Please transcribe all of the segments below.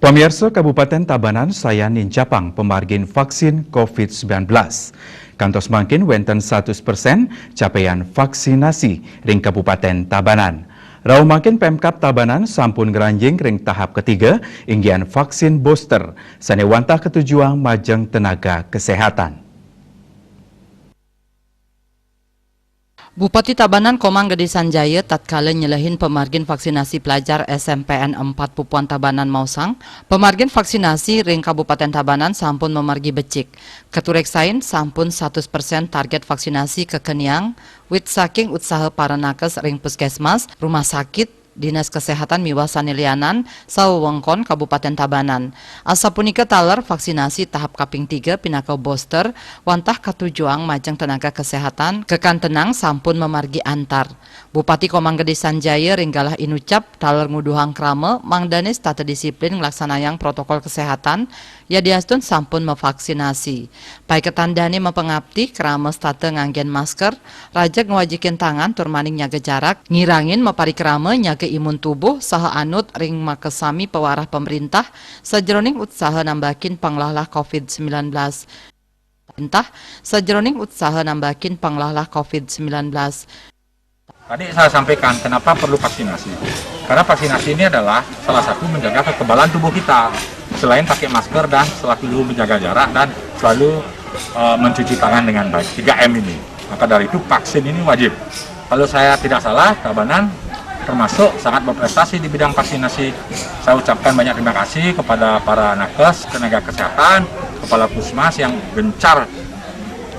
Pemirsa Kabupaten Tabanan saya ninjapang pemargin vaksin COVID-19. Kantos mangkin wenten 100% capaian vaksinasi ring Kabupaten Tabanan. Rau mangkin Pemkab Tabanan sampun ngeranjing ring tahap ketiga inggian vaksin booster sanewantah ketujuan majeng tenaga kesehatan. Bupati Tabanan Komang Gede Sanjaya tatkala nyelehin pemargin vaksinasi pelajar SMPN 4 Pupuan Tabanan Mausang, pemargin vaksinasi ring Kabupaten Tabanan sampun memargi becik. Ketureksain sampun 100% target vaksinasi kekeniang, wit saking usaha para nakes ring puskesmas, rumah sakit, Dinas Kesehatan Miwa Sanilianan, Sawewengkon Kabupaten Tabanan. Asa punika taler vaksinasi tahap kaping 3 pinaka booster, wantah katujuang majeng tenaga kesehatan, kekan tenang sampun memargi antar. Bupati Komang Gede Sanjaya ringgalah inucap taler nguduhang krame, mangdanis tata disiplin ngelaksanayang protokol kesehatan, ya diastun sampun mevaksinasi. Pai ketandani mempengabdi krame tata nganggen masker, rajak ngewajikin tangan turmaning nyaga jarak, ngirangin mepari krame nyaga imun tubuh saha anut ring makesami pewarah pemerintah sajroning usaha nambakin panglahlah COVID-19. Sajroning usaha nambakin panglahlah COVID-19. Tadi saya sampaikan kenapa perlu vaksinasi. Karena vaksinasi ini adalah salah satu menjaga kekebalan tubuh kita. Selain pakai masker dan selalu menjaga jarak dan selalu mencuci tangan dengan baik. 3M ini. Maka dari itu vaksin ini wajib. Kalau saya tidak salah, Tabanan termasuk sangat berprestasi di bidang vaksinasi. Saya ucapkan banyak terima kasih kepada para nakes, tenaga kesehatan, kepala puskesmas yang gencar,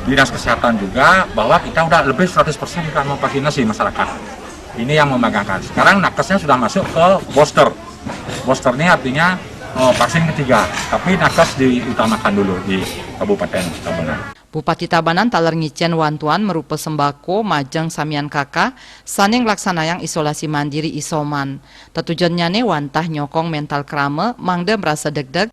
Dinas Kesehatan juga, bahwa kita udah lebih 100% kita memvaksinasi masyarakat. Ini yang membanggakan. Sekarang nakesnya sudah masuk ke booster. Booster ini artinya vaksin ketiga, tapi nakes diutamakan dulu di Kabupaten Tabanan. Bupati Tabanan taler ngicen wantuan merupa sembako majeng samian kakak saning laksanayang isolasi mandiri isoman. Tetujuannya wantah nyokong mental krame mangda merasa deg-deg